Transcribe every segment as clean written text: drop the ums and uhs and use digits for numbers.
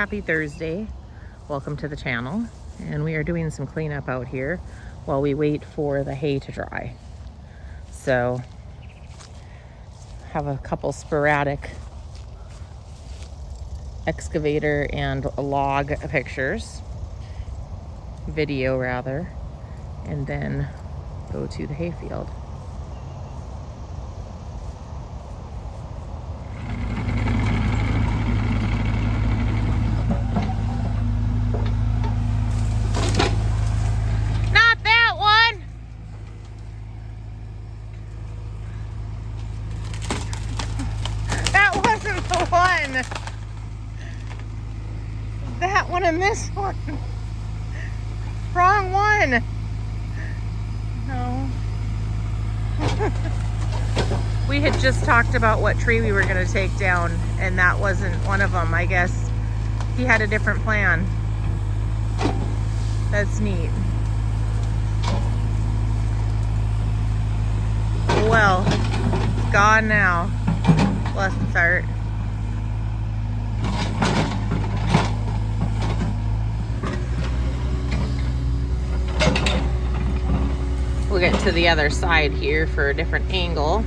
Happy Thursday. Welcome to the channel. And we are doing some cleanup out here while we wait for the hay to dry. So, have a couple sporadic excavator and log pictures, video rather, and then go to the hayfield. Not that one! That wasn't the one! That one and this one. Wrong one. No. We had just talked about what tree we were going to take down, and that wasn't one of them. I guess he had a different plan. That's neat. Well, it's gone now. Bless its heart. We'll get to the other side here for a different angle.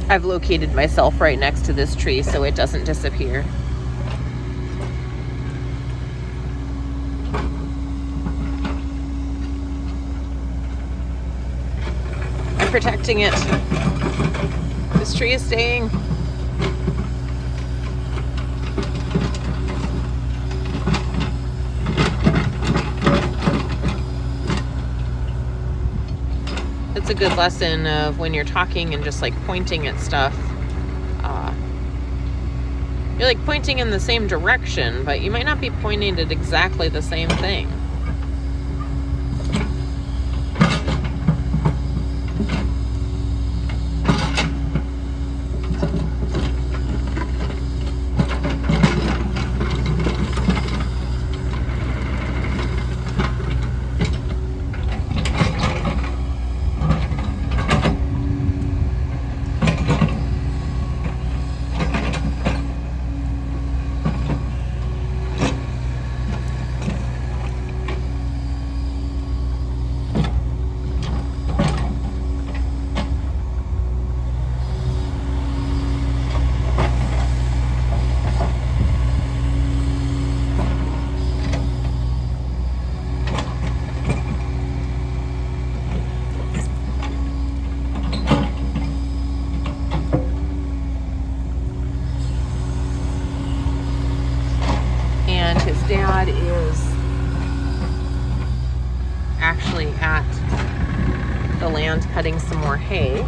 I've located myself right next to this tree so it doesn't disappear. I'm protecting it. This tree is staying. It's a good lesson of when you're talking and just like pointing at stuff. you're like pointing in the same direction, but you might not be pointing at exactly the same thing. And his dad is actually at the land cutting some more hay.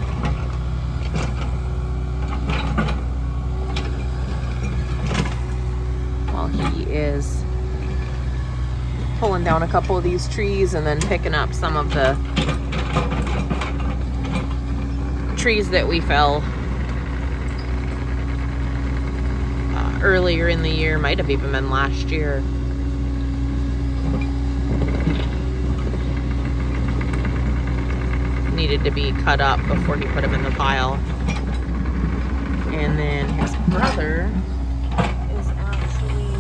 While he is pulling down a couple of these trees and then picking up some of the trees that we fell earlier in the year, might have even been last year. Needed to be cut up before he put them in the pile. And then his brother is actually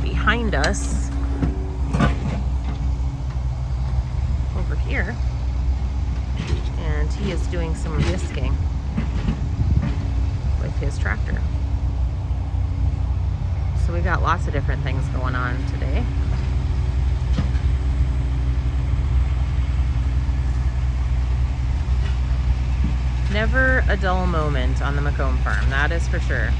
behind us over here, and he is doing some disking with his tractor. So we got lots of different things going on today. Never a dull moment on the McComb farm, that is for sure.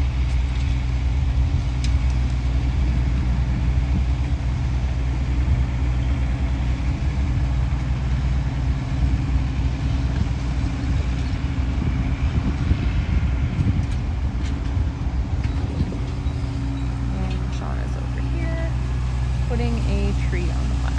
Sean is over here putting a tree on the pile.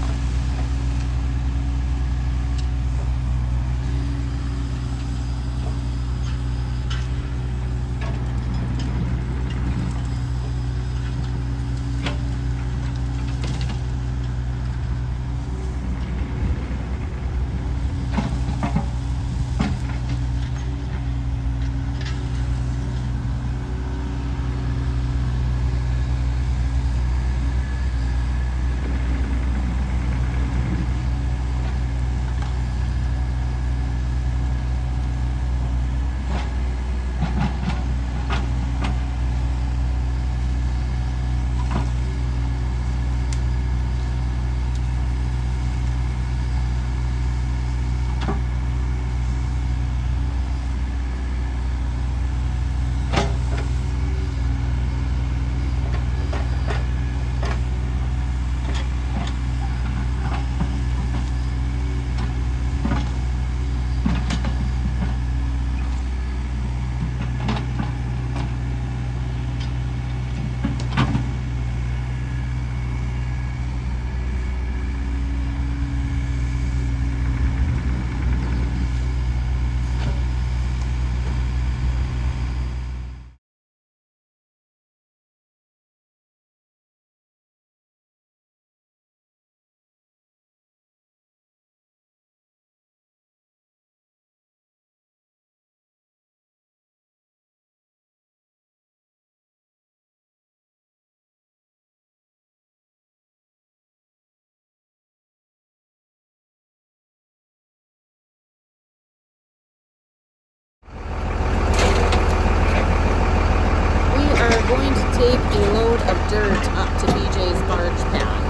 Going to take a load of dirt up to BJ's barge pad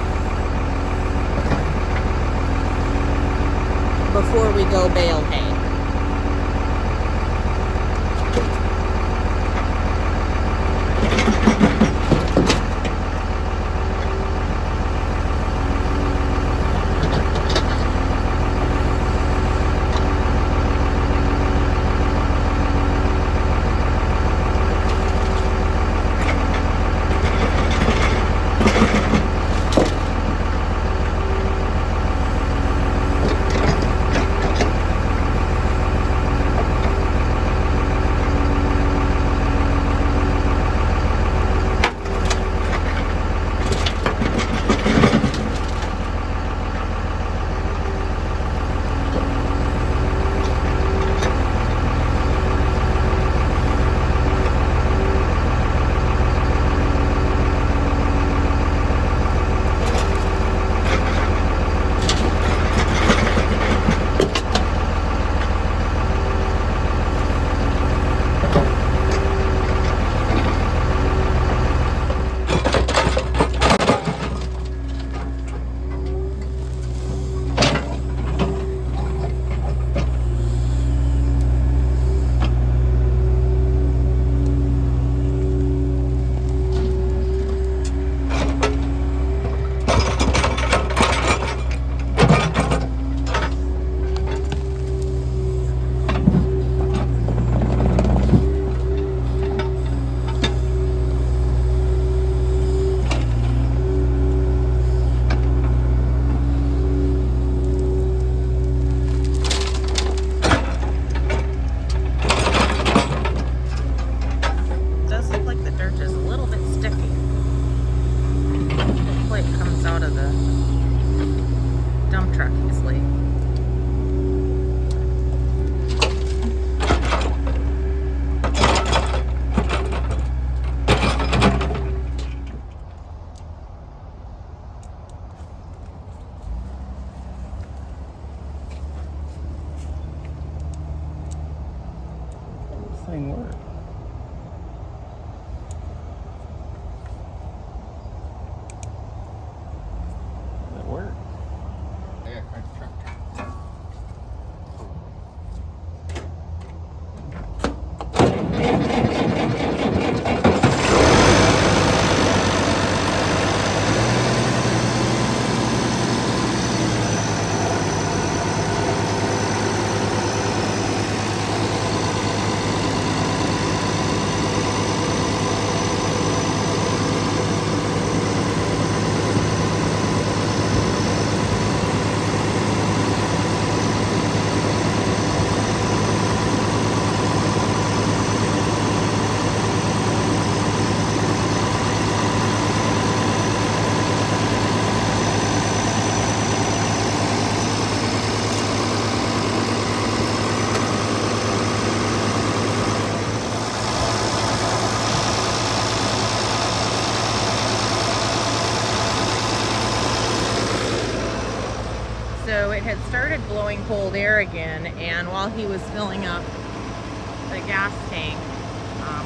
before we go bale hay. thing work? Does it work? Yeah, truck. So it had started blowing cold air again, and while he was filling up the gas tank,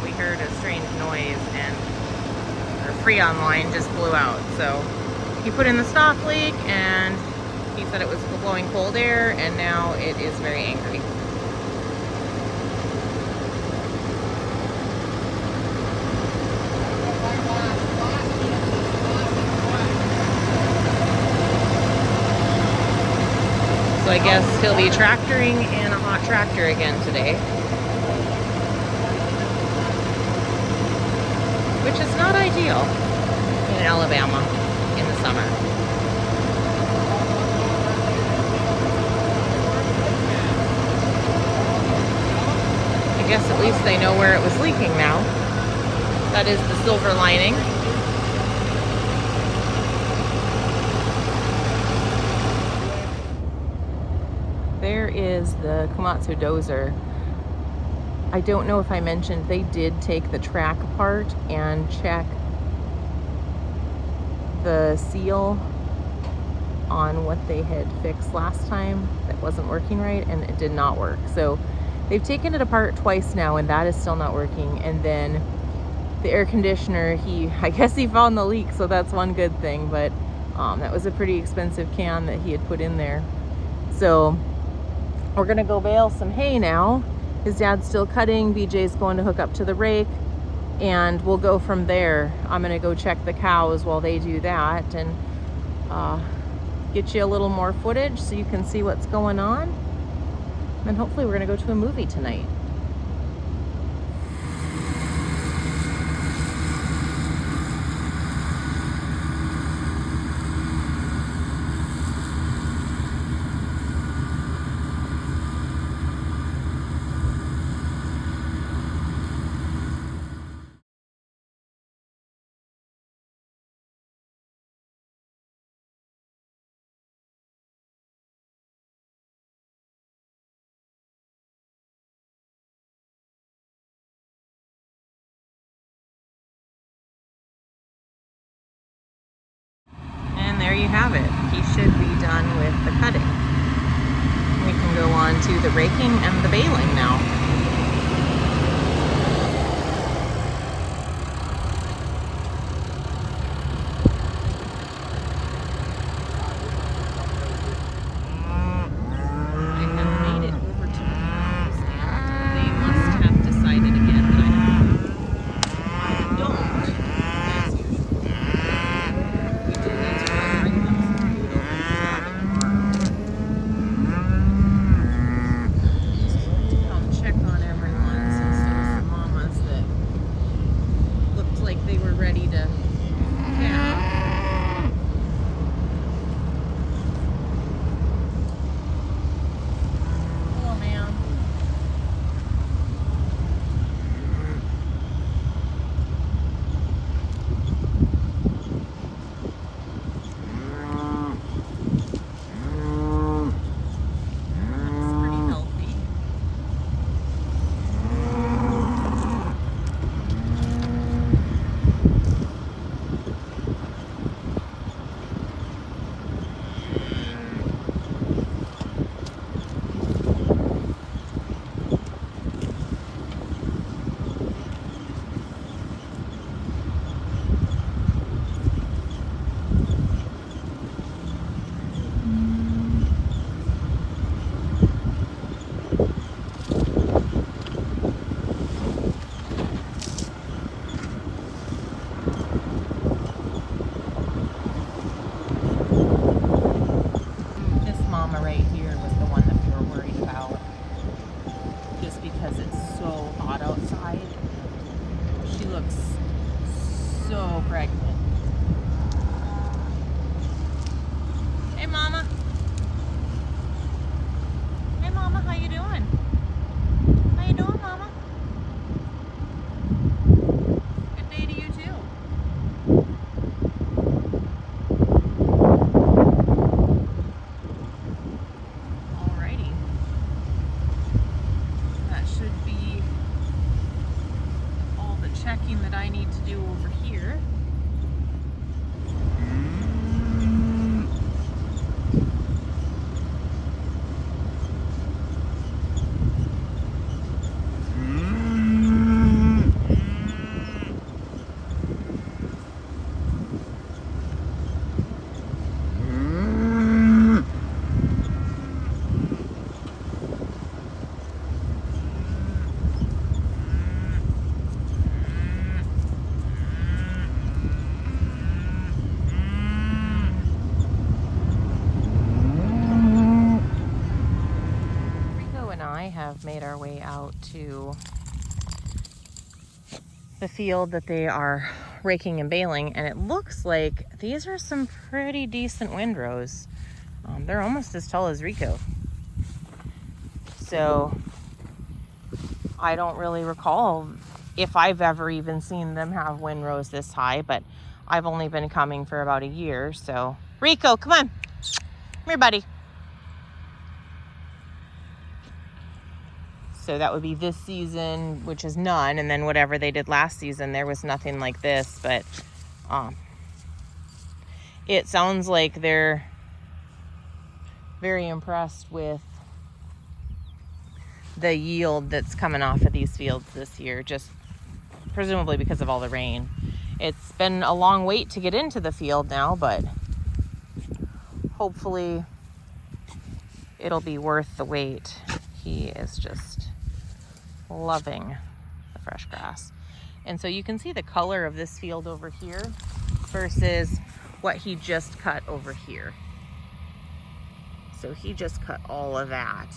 we heard a strange noise, and our Freon line just blew out. So he put in the stop leak, and he said it was blowing cold air, and now it is very angry. So I guess he'll be tractoring in a hot tractor again today, which is not ideal in Alabama in the summer. I guess at least they know where it was leaking now. That is the silver lining. There is the Komatsu dozer. I don't know if I mentioned they did take the track apart and check the seal on what they had fixed last time that wasn't working right, and it did not work. So they've taken it apart twice now, and that is still not working. And then the air conditioner, I guess he found the leak, so that's one good thing, but that was a pretty expensive can that he had put in there. So we're gonna go bale some hay now. His dad's still cutting, BJ's going to hook up to the rake, and we'll go from there. I'm gonna go check the cows while they do that, and get you a little more footage so you can see what's going on. And hopefully we're gonna go to a movie tonight. And there you have it. He should be done with the cutting. We can go on to the raking and the baling now. I have made it over to the cows, and they must have decided again that I don't, as usual. We do need to go bring them some food over to the cabin. Just going to come check I need to do over here. Have made our way out to the field that they are raking and baling, and it looks like these are some pretty decent windrows. They're almost as tall as Rico. So I don't really recall if I've ever even seen them have windrows this high, but I've only been coming for about a year. So Rico, come on, come here, buddy. So that would be this season, which is none. And then whatever they did last season, there was nothing like this. But it sounds like they're very impressed with the yield that's coming off of these fields this year, just presumably because of all the rain. It's been a long wait to get into the field now, but hopefully it'll be worth the wait. He is just loving the fresh grass. And so you can see the color of this field over here versus what he just cut over here. So he just cut all of that,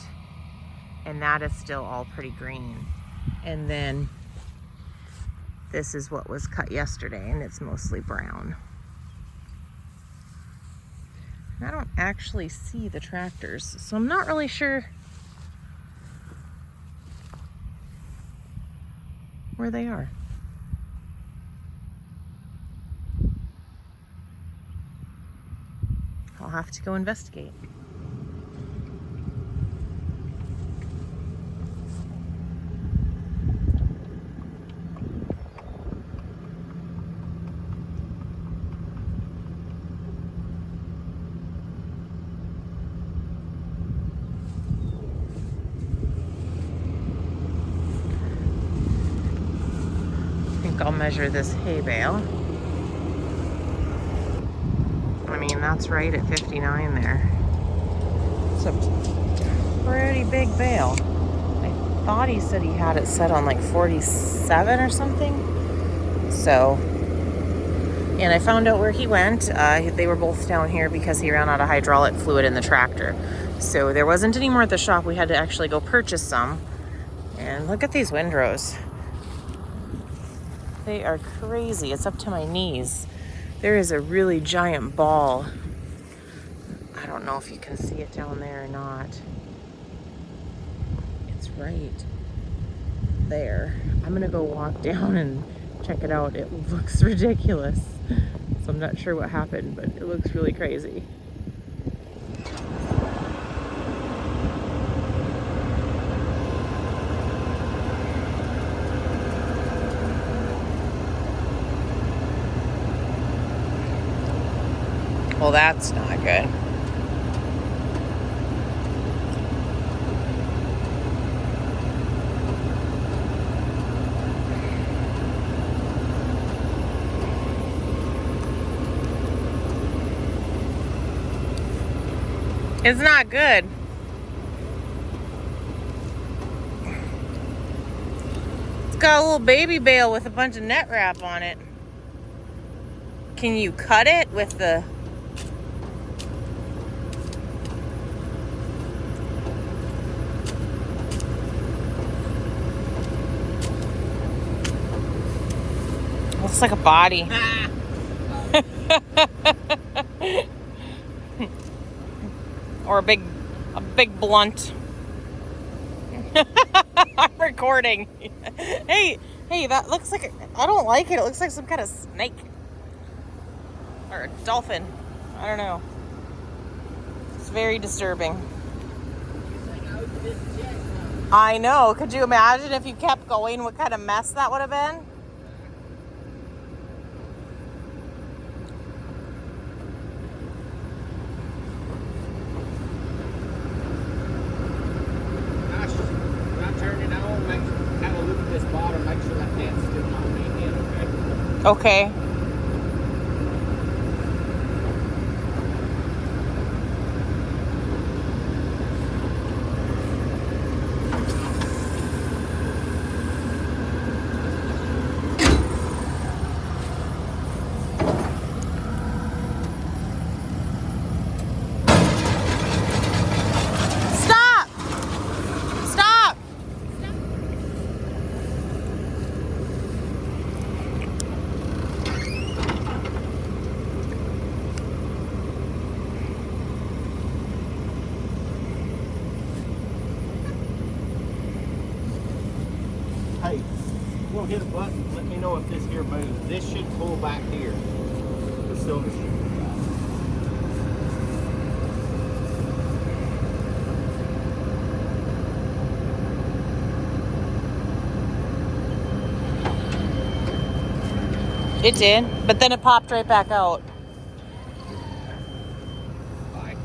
and that is still all pretty green. And then this is what was cut yesterday, and it's mostly brown. And I don't actually see the tractors, so I'm not really sure where they are. I'll have to go investigate. I'll measure this hay bale. I mean, that's right at 59 there. It's a pretty big bale. I thought he said he had it set on like 47 or something. So, and I found out where he went. They were both down here because he ran out of hydraulic fluid in the tractor. So there wasn't any more at the shop. We had to actually go purchase some. And look at these windrows. They are crazy. It's up to my knees. There is a really giant ball. I don't know if you can see it down there or not. It's right there. I'm gonna go walk down and check it out. It looks ridiculous. So I'm not sure what happened, but it looks really crazy. Well, that's not good. It's not good. It's got a little baby bale with a bunch of net wrap on it. Can you cut it with the... Looks like a body. Or a big blunt. I'm recording. Hey, that looks like I don't like it. It looks like some kind of snake. Or a dolphin. I don't know. It's very disturbing. I know. Could you imagine if you kept going, what kind of mess that would have been? Okay. Stop! Stop! Hey, we'll hit a button. Let me know if this here moves. This should pull back here. The cylinder should pull back. It did, but then it popped right back out. Bye.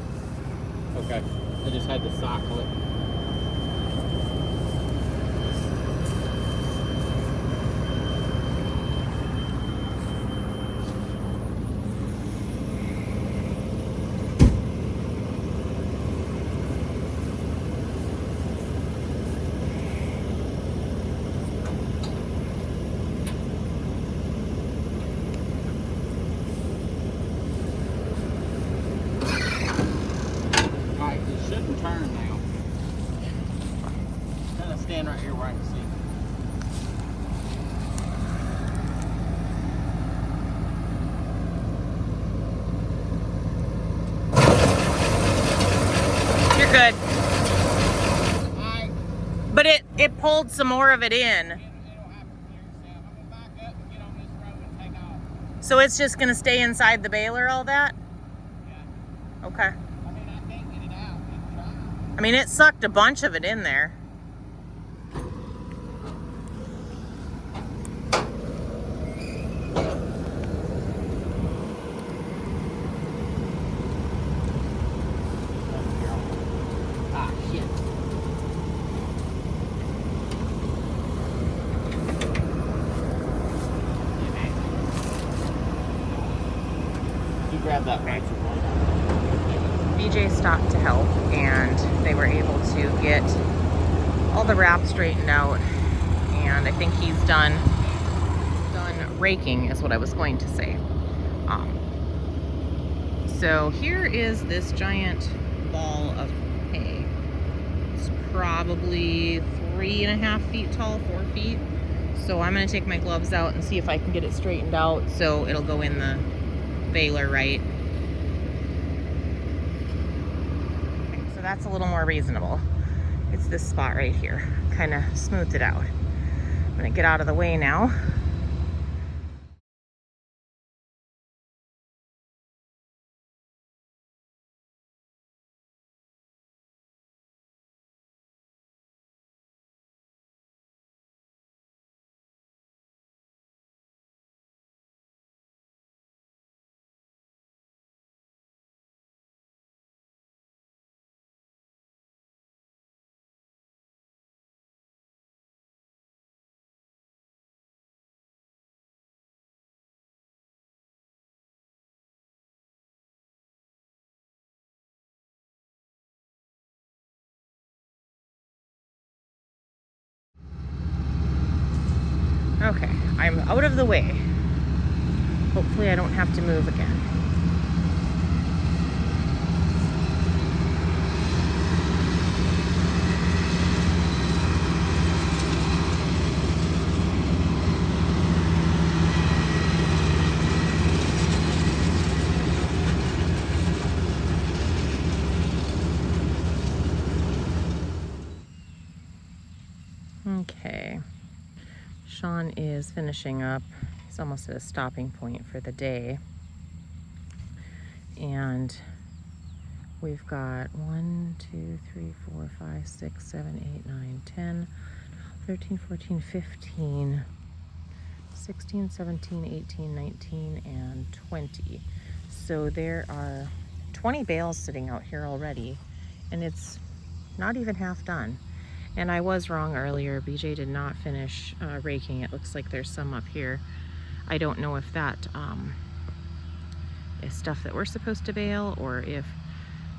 Okay. I just had to cycle it. Alright, it shouldn't turn now. Kind of stand right here where I can see. You're good. Alright. But it pulled some more of it in. It'll have to clear itself. I'm gonna back up and get on this road and take off. So it's just gonna stay inside the baler, all that? Yeah. Okay. I mean, I can't get it out. Keep trying. I mean, it sucked a bunch of it in there. Ah, shit. You grab that ratchet one. BJ stopped to help, and they were able to get all the wrap straightened out. And I think he's done raking, is what I was going to say. So here is this giant ball of hay. It's probably 3.5 feet tall, 4 feet. So I'm gonna take my gloves out and see if I can get it straightened out so it'll go in the baler right. Okay, so that's a little more reasonable. It's this spot right here. Kind of smoothed it out. I'm gonna get out of the way now. Okay, I'm out of the way. Hopefully I don't have to move again. Okay, Sean is finishing up. He's almost at a stopping point for the day. And we've got 1, 2, 3, 4, 5, 6, 7, 8, 9, 10, 13, 14, 15, 16, 17, 18, 19, and 20. So there are 20 bales sitting out here already, and it's not even half done. And I was wrong earlier. BJ did not finish raking. It looks like there's some up here. I don't know if that is stuff that we're supposed to bale or if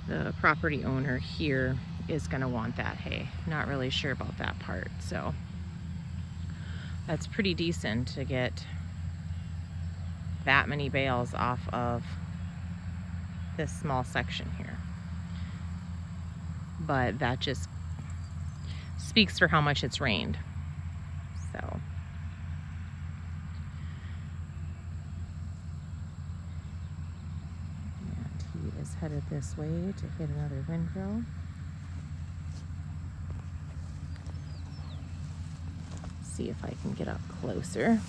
the property owner here is going to want that hay. Not really sure about that part. So that's pretty decent to get that many bales off of this small section here. But that just speaks for how much it's rained. So and he is headed this way to hit another windrow. See if I can get up closer.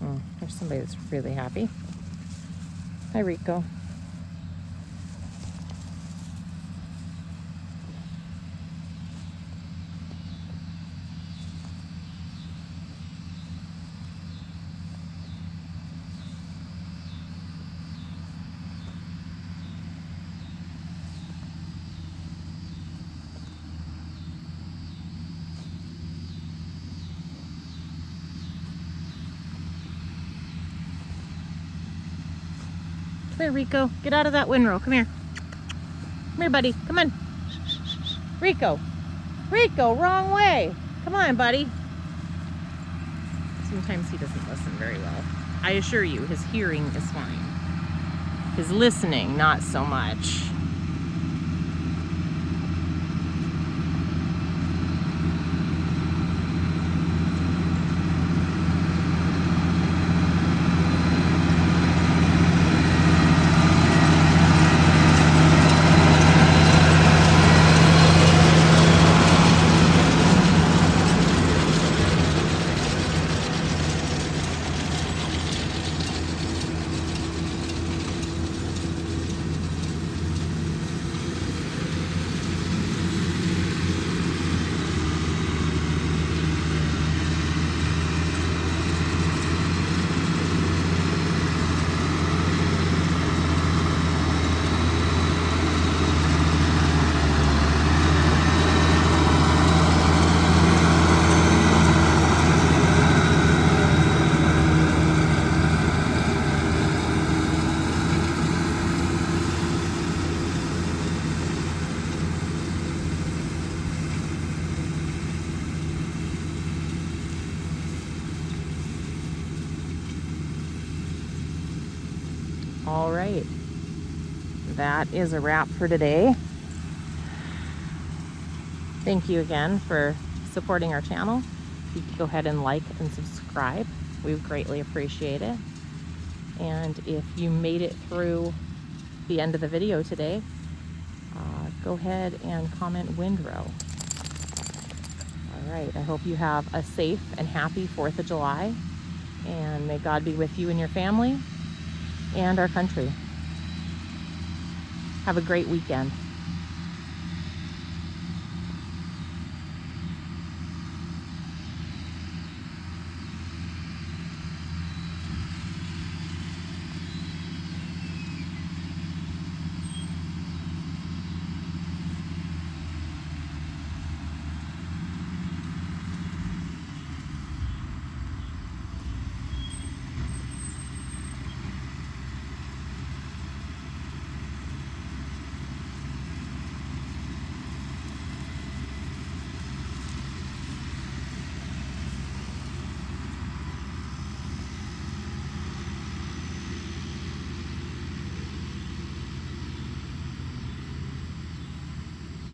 Oh, there's somebody that's really happy. Hi, Rico. Come here, Rico. Get out of that windrow. Come here. Come here, buddy. Come on. Rico. Rico, wrong way. Come on, buddy. Sometimes he doesn't listen very well. I assure you, his hearing is fine. His listening, not so much. All right, that is a wrap for today. Thank you again for supporting our channel. You can go ahead and like and subscribe. We would greatly appreciate it. And if you made it through the end of the video today, go ahead and comment windrow. All right, I hope you have a safe and happy 4th of July, and may God be with you and your family and our country. Have a great weekend.